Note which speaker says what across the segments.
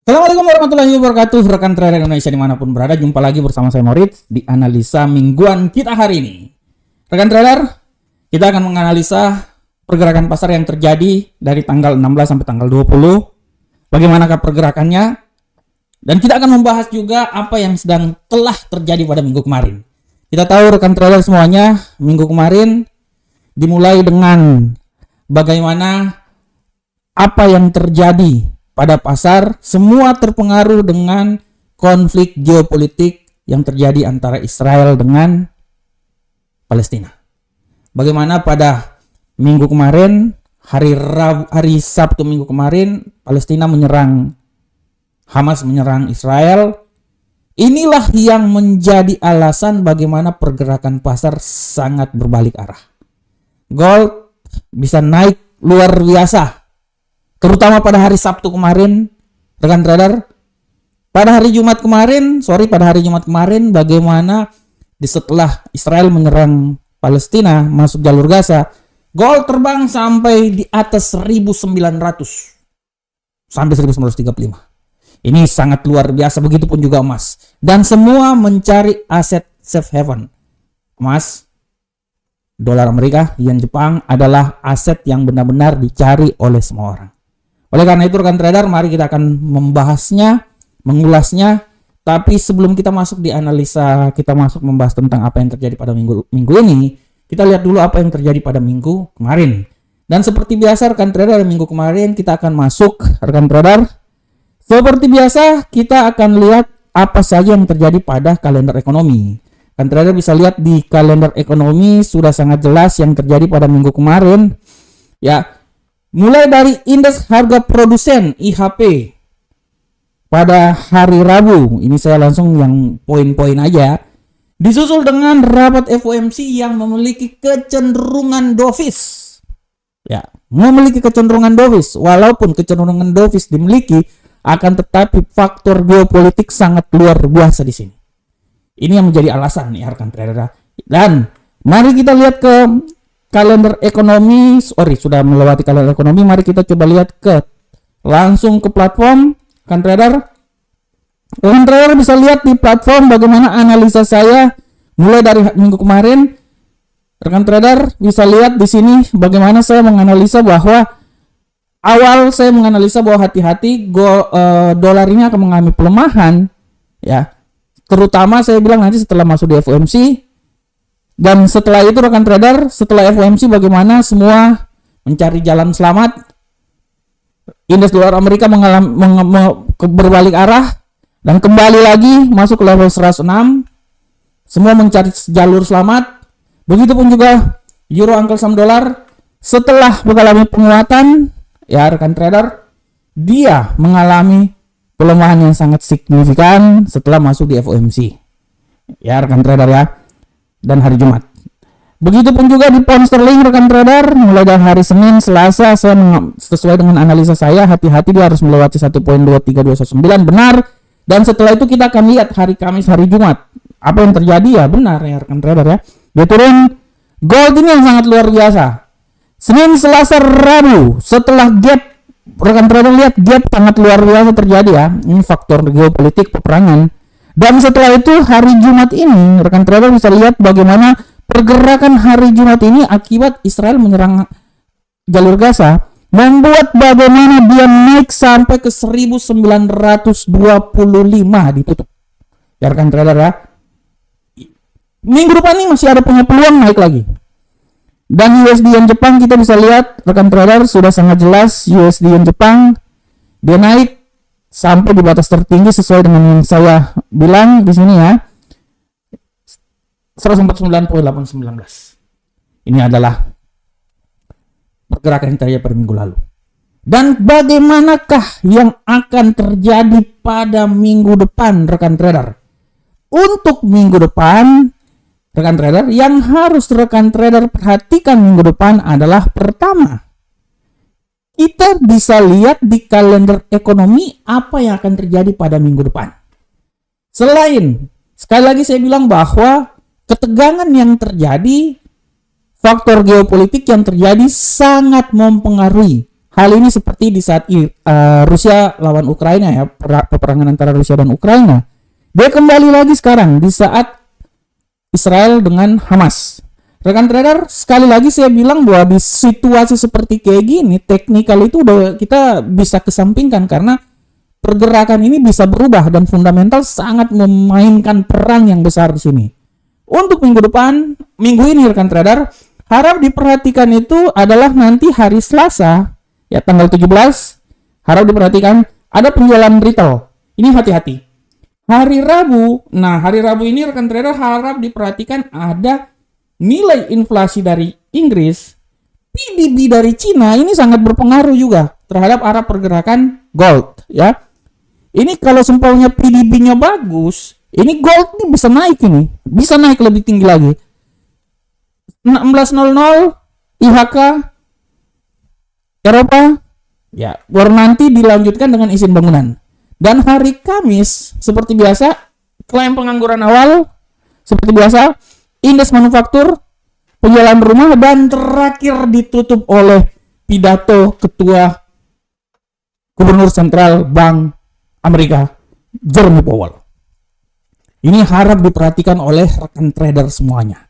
Speaker 1: Assalamualaikum warahmatullahi wabarakatuh, rekan trader Indonesia dimanapun berada. Jumpa lagi bersama saya Moritz di analisa mingguan kita hari ini. Rekan trader, kita akan menganalisa pergerakan pasar yang terjadi dari tanggal 16 sampai tanggal 20. Bagaimanakah pergerakannya? Dan kita akan membahas juga apa yang telah terjadi pada minggu kemarin. Kita tahu rekan trader semuanya, minggu kemarin dimulai dengan bagaimana apa yang terjadi pada pasar, semua terpengaruh dengan konflik geopolitik yang terjadi antara Israel dengan Palestina. Bagaimana pada minggu kemarin, hari Sabtu minggu kemarin, Palestina menyerang, Hamas menyerang Israel. Inilah yang menjadi alasan bagaimana pergerakan pasar sangat berbalik arah. Gold bisa naik luar biasa, terutama pada hari Sabtu kemarin, rekan trader. Pada hari Jumat kemarin, bagaimana setelah Israel menyerang Palestina masuk jalur Gaza, gold terbang sampai di atas 1900 sampai 1935. Ini sangat luar biasa, begitupun juga emas. Dan semua mencari aset safe haven. Emas, dolar Amerika, yen Jepang adalah aset yang benar-benar dicari oleh semua orang. Oleh karena itu rekan trader, mari kita akan membahasnya, mengulasnya. Tapi sebelum kita masuk di analisa, kita masuk membahas tentang apa yang terjadi pada minggu ini, kita lihat dulu apa yang terjadi pada minggu kemarin. Dan seperti biasa rekan trader, minggu kemarin kita akan masuk, rekan trader. Seperti biasa kita akan lihat apa saja yang terjadi pada kalender ekonomi. Rekan trader bisa lihat di kalender ekonomi sudah sangat jelas yang terjadi pada minggu kemarin. Ya, mulai dari indeks harga produsen IHP pada hari Rabu, ini saya langsung yang poin-poin aja, disusul dengan rapat FOMC yang memiliki kecenderungan dovish. Ya, memiliki kecenderungan dovish, walaupun kecenderungan dovish dimiliki, akan tetapi faktor geopolitik sangat luar biasa di sini. Ini yang menjadi alasan nih rekan trader. Dan mari kita lihat ke kalender ekonomi, sudah melewati kalender ekonomi, mari kita coba lihat langsung ke platform rekan trader. Rekan trader bisa lihat di platform bagaimana analisa saya mulai dari minggu kemarin. Rekan trader bisa lihat di sini bagaimana saya menganalisa bahwa awal saya menganalisa bahwa hati-hati dolar ini akan mengalami pelemahan, ya. Terutama saya bilang nanti setelah masuk di FOMC. Dan setelah itu rekan trader, setelah FOMC bagaimana semua mencari jalan selamat. Indeks dolar Amerika berbalik arah dan kembali lagi masuk ke level 106. Semua mencari jalur selamat. Begitupun juga euro angkel saham dolar setelah mengalami penguatan, ya rekan trader, dia mengalami pelemahan yang sangat signifikan setelah masuk di FOMC. Ya rekan trader ya. Dan hari Jumat. Begitupun juga di pound sterling rekan trader, mulai dari hari Senin, Selasa, saya sesuai dengan analisa saya, hati-hati dia harus melewati 1.23219, benar. Dan setelah itu kita akan lihat hari Kamis, hari Jumat. Apa yang terjadi ya benar ya rekan trader ya. Dia turun, gold ini yang sangat luar biasa. Senin, Selasa, Rabu, setelah gap, rekan trader lihat gap sangat luar biasa terjadi ya. Ini faktor geopolitik, peperangan. Dan setelah itu hari Jumat ini, rekan trader bisa lihat bagaimana pergerakan hari Jumat ini akibat Israel menyerang jalur Gaza, membuat bagaimana dia naik sampai ke 1925 ditutup. Ya rekan trader ya. Minggu depan ini masih ada punya peluang naik lagi. Dan USD yen Jepang kita bisa lihat rekan trader sudah sangat jelas USD yen Jepang dia naik sampai di batas tertinggi sesuai dengan yang saya bilang di sini ya. 149.819. Ini adalah pergerakan yang terjadi pada minggu lalu. Dan bagaimanakah yang akan terjadi pada minggu depan rekan trader? Untuk minggu depan rekan trader, yang harus rekan trader perhatikan minggu depan adalah pertama, kita bisa lihat di kalender ekonomi apa yang akan terjadi pada minggu depan. Selain, sekali lagi saya bilang bahwa ketegangan yang terjadi, faktor geopolitik yang terjadi sangat mempengaruhi hal ini seperti di saat Rusia lawan Ukraina ya, peperangan antara Rusia dan Ukraina. Dia kembali lagi sekarang di saat Israel dengan Hamas. Rekan trader, sekali lagi saya bilang bahwa di situasi seperti kayak gini, teknikal itu udah kita bisa kesampingkan karena pergerakan ini bisa berubah dan fundamental sangat memainkan peran yang besar di sini. Untuk minggu depan, minggu ini rekan trader, harap diperhatikan itu adalah nanti hari Selasa, ya tanggal 17, harap diperhatikan ada penjualan retail. Ini hati-hati. Hari Rabu ini rekan trader harap diperhatikan ada nilai inflasi dari Inggris, PDB dari Cina, ini sangat berpengaruh juga terhadap arah pergerakan gold ya. Ini kalau sempolnya PDB-nya bagus, ini gold ini bisa naik lebih tinggi lagi. 16.00 IHK Eropa ya, baru nanti dilanjutkan dengan izin bangunan. Dan hari Kamis seperti biasa klaim pengangguran awal, seperti biasa indeks manufaktur, penjualan rumah, dan terakhir ditutup oleh pidato Ketua Gubernur Sentral Bank Amerika, Jerome Powell. Ini harap diperhatikan oleh rekan trader semuanya.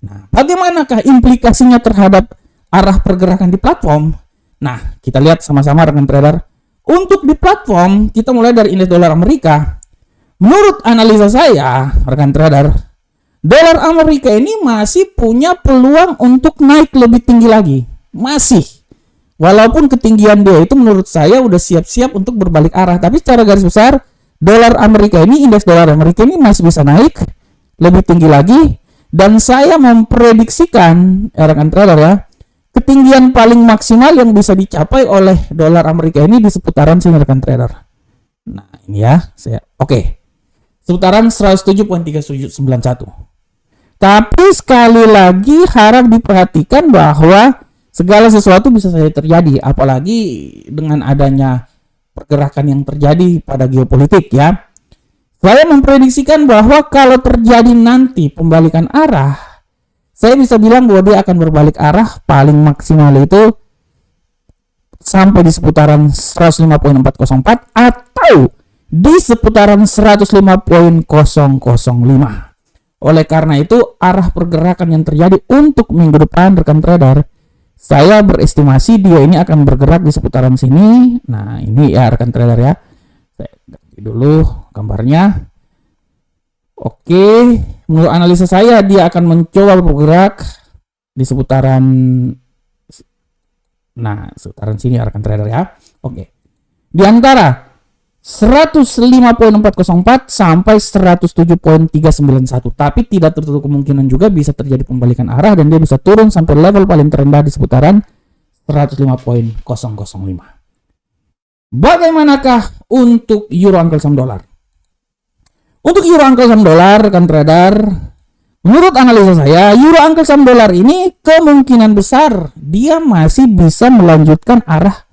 Speaker 1: Nah, bagaimanakah implikasinya terhadap arah pergerakan di platform? Nah, kita lihat sama-sama rekan trader. Untuk di platform, kita mulai dari indeks dolar Amerika. Menurut analisa saya, rekan trader, dolar Amerika ini masih punya peluang untuk naik lebih tinggi lagi. Masih. Walaupun ketinggian dia itu menurut saya udah siap-siap untuk berbalik arah. Tapi secara garis besar, dolar Amerika ini, indeks dolar Amerika ini masih bisa naik lebih tinggi lagi. Dan saya memprediksikan, rekan trader ya, ketinggian paling maksimal yang bisa dicapai oleh dolar Amerika ini di seputaran sini rekan trader. Nah ini ya, oke. Seputaran 107.3791. Tapi sekali lagi harap diperhatikan bahwa segala sesuatu bisa saja terjadi, apalagi dengan adanya pergerakan yang terjadi pada geopolitik ya. Saya memprediksikan bahwa kalau terjadi nanti pembalikan arah, saya bisa bilang bahwa dia akan berbalik arah paling maksimal itu sampai di seputaran 105.404 atau di seputaran 105.005. Oleh karena itu, arah pergerakan yang terjadi untuk minggu depan rekan trader, saya berestimasi dia ini akan bergerak di seputaran sini. Nah, ini ya rekan trader ya. Saya ganti dulu gambarnya. Oke, menurut analisa saya dia akan mencoba bergerak di seputaran sini rekan trader ya. Oke. Di antara 105.404 sampai 107.391, tapi tidak tertutup kemungkinan juga bisa terjadi pembalikan arah dan dia bisa turun sampai level paling terendah di seputaran 105.005. Bagaimanakah untuk euro angkel saham dolar? Untuk euro angkel saham dolar rekan trader, menurut analisa saya euro angkel saham dolar ini kemungkinan besar dia masih bisa melanjutkan arah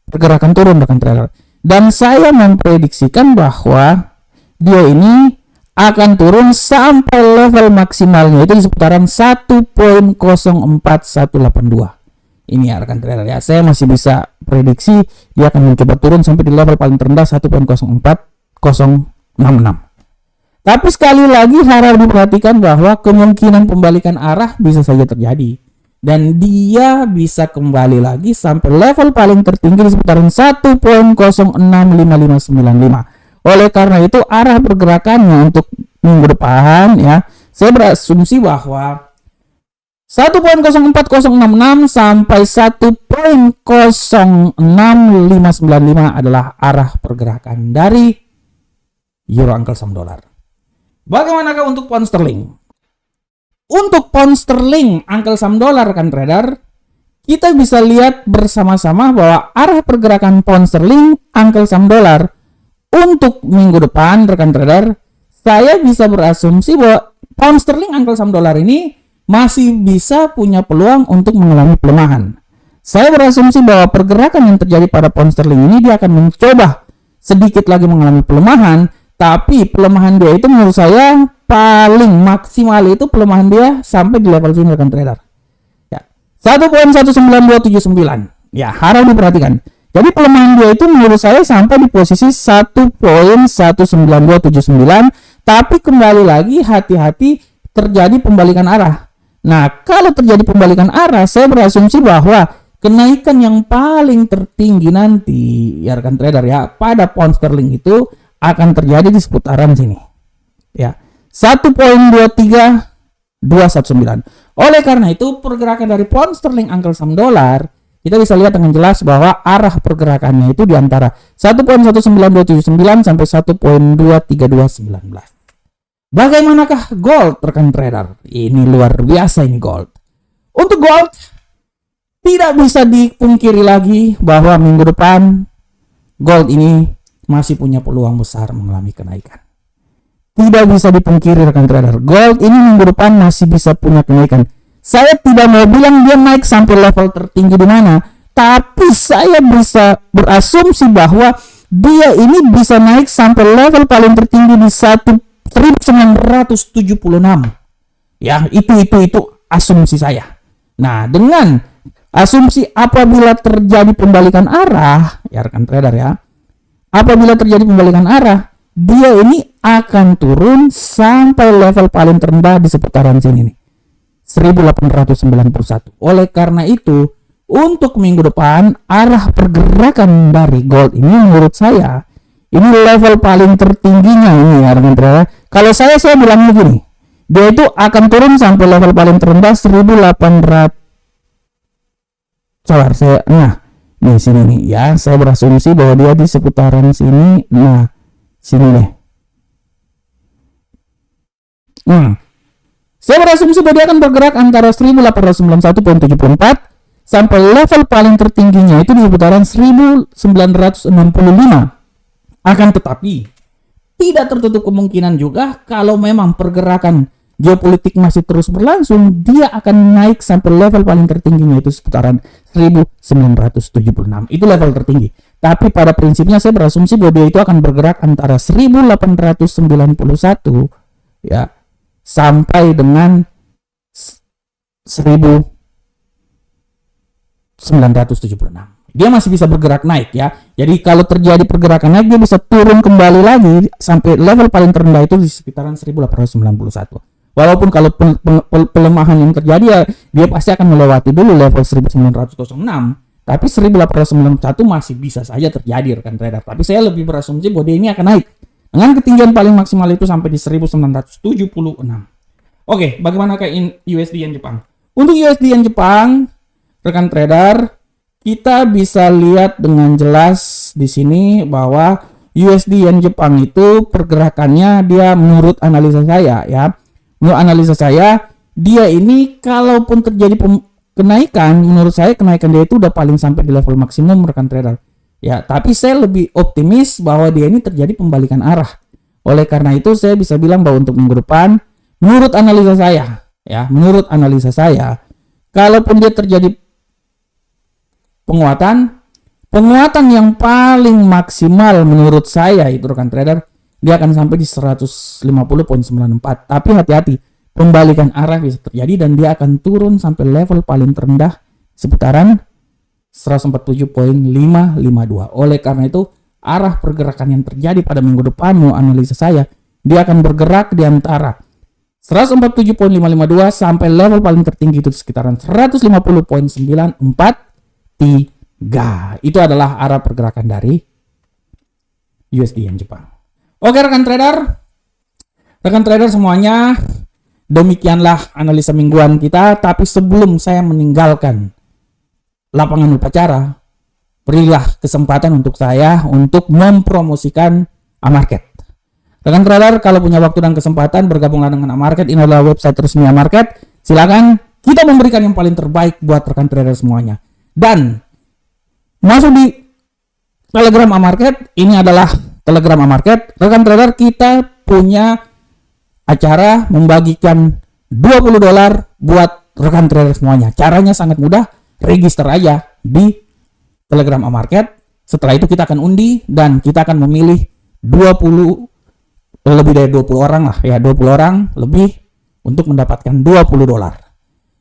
Speaker 1: pergerakan turun rekan trader. Dan saya memprediksikan bahwa dia ini akan turun sampai level maksimalnya itu di seputaran 1.04182. Ini ya rekan trader ya. Saya masih bisa prediksi dia akan mencoba turun sampai di level paling terendah 1.04066. Tapi sekali lagi harap diperhatikan bahwa kemungkinan pembalikan arah bisa saja terjadi. Dan dia bisa kembali lagi sampai level paling tertinggi di seputaran 1.065595. Oleh karena itu arah pergerakannya untuk minggu depan ya, saya berasumsi bahwa 1.04066 sampai 1.06595 adalah arah pergerakan dari euro angkel saham dolar. Bagaimanakah untuk pound sterling? Untuk pound sterling angkel saham dolar rekan trader, kita bisa lihat bersama-sama bahwa arah pergerakan pound sterling angkel saham dolar untuk minggu depan rekan trader, saya bisa berasumsi bahwa pound sterling angkel saham dolar ini masih bisa punya peluang untuk mengalami pelemahan. Saya berasumsi bahwa pergerakan yang terjadi pada pound sterling ini dia akan mencoba sedikit lagi mengalami pelemahan, tapi pelemahan dia itu menurut saya paling maksimal itu pelemahan dia sampai di level sini rekan trader. Ya. 1.19279. Ya, harap diperhatikan. Jadi pelemahan dia itu menurut saya sampai di posisi 1.19279, tapi kembali lagi hati-hati terjadi pembalikan arah. Nah, kalau terjadi pembalikan arah, saya berasumsi bahwa kenaikan yang paling tertinggi nanti, ya rekan trader ya, pada pound sterling itu akan terjadi di seputaran sini. Ya, 1.23219. Oleh karena itu, pergerakan dari pound sterling angkel saham dolar, kita bisa lihat dengan jelas bahwa arah pergerakannya itu di antara 1.19279 sampai 1.23219. Bagaimanakah gold, rekan trader? Ini luar biasa ini gold. Untuk gold, tidak bisa dipungkiri lagi bahwa minggu depan gold ini masih punya peluang besar mengalami kenaikan. Tidak bisa dipungkiri rekan trader, gold ini minggu depan masih bisa punya kenaikan. Saya tidak mau bilang dia naik sampai level tertinggi di mana, tapi saya bisa berasumsi bahwa dia ini bisa naik sampai level paling tertinggi di 1976. Ya, itu asumsi saya. Nah, dengan asumsi apabila terjadi pembalikan arah, ya rekan trader ya, apabila terjadi pembalikan arah, dia ini akan turun sampai level paling terendah di seputaran sini nih, 1891. Oleh karena itu, untuk minggu depan arah pergerakan dari gold ini menurut saya ini level paling tertingginya ini ya rekan trader. Kalau saya bilang begini, dia itu akan turun sampai level paling terendah 1800. Nah, nih sini nih ya, saya berasumsi bahwa dia di seputaran sini. Nah, sini deh. Saya berasumsi bahwa dia akan bergerak antara 1891.74 sampai level paling tertingginya itu di seputaran 1965. Akan tetapi tidak tertutup kemungkinan juga kalau memang pergerakan geopolitik masih terus berlangsung, dia akan naik sampai level paling tertingginya itu seputaran 1976. Itu level tertinggi. Tapi pada prinsipnya saya berasumsi bahwa dia itu akan bergerak antara 1891 ya sampai dengan 1976. Dia masih bisa bergerak naik ya. Jadi kalau terjadi pergerakan naik, dia bisa turun kembali lagi sampai level paling terendah itu di sekitaran 1891. Walaupun kalau pelemahan yang terjadi ya, dia pasti akan melewati dulu level 1906. Tapi 1891 masih bisa saja terjadi rekan trader. Tapi saya lebih berasumsi bahwa dia ini akan naik dengan ketinggian paling maksimal itu sampai di 1976. Oke, bagaimana kayak USD yen Jepang? Untuk USD yen Jepang, rekan trader, kita bisa lihat dengan jelas di sini bahwa USD yen Jepang itu pergerakannya dia menurut analisa saya ya. Menurut analisa saya, dia ini kalaupun terjadi kenaikan, menurut saya kenaikan dia itu udah paling sampai di level maksimum rekan trader. Ya, tapi saya lebih optimis bahwa dia ini terjadi pembalikan arah. Oleh karena itu saya bisa bilang bahwa untuk minggu depan, menurut analisa saya, ya, menurut analisa saya, kalaupun dia terjadi penguatan yang paling maksimal menurut saya itu rekan trader, dia akan sampai di 150.94. Tapi hati-hati, pembalikan arah bisa terjadi dan dia akan turun sampai level paling terendah seputaran 147.552. Oleh karena itu, arah pergerakan yang terjadi pada minggu depan menurut analisa saya, dia akan bergerak di antara 147.552 sampai level paling tertinggi itu sekitaran 150.943. Itu adalah arah pergerakan dari USD yen Jepang. Oke rekan trader semuanya, demikianlah analisa mingguan kita. Tapi sebelum saya meninggalkan lapangan upacara, berilah kesempatan untuk saya untuk mempromosikan Amarket. Rekan trader, kalau punya waktu dan kesempatan, bergabunglah dengan Amarket. Ini adalah website resmi Amarket. Silakan, kita memberikan yang paling terbaik buat rekan trader semuanya. Dan masuk di Telegram Amarket. Ini adalah Telegram Amarket. Rekan trader, kita punya acara membagikan $20 buat rekan trader semuanya. Caranya sangat mudah, register aja di Telegram Amarket. Setelah itu kita akan undi dan kita akan memilih lebih dari 20 orang lah ya, 20 orang lebih untuk mendapatkan $20.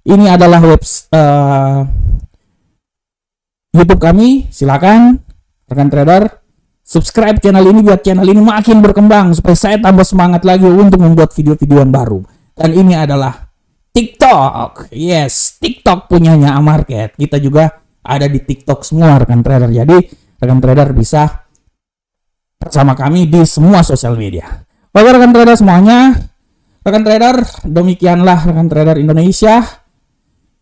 Speaker 1: Ini adalah YouTube kami, silakan rekan trader subscribe channel ini biar channel ini makin berkembang supaya saya tambah semangat lagi untuk membuat video-video yang baru. Dan ini adalah TikTok. Yes, TikTok punyanya Amarket. Kita juga ada di TikTok semua rekan trader. Jadi rekan trader bisa bersama kami di semua sosial media. Oke rekan trader semuanya. Rekan trader, demikianlah rekan trader Indonesia.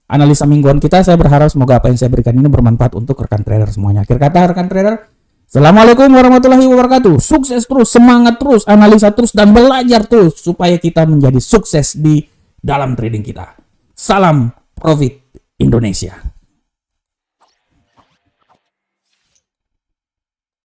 Speaker 1: Analisa mingguan kita, saya berharap semoga apa yang saya berikan ini bermanfaat untuk rekan trader semuanya. Akhir kata rekan trader, assalamualaikum warahmatullahi wabarakatuh. Sukses terus, semangat terus, analisa terus, dan belajar terus supaya kita menjadi sukses di dalam trading kita. Salam Profit Indonesia.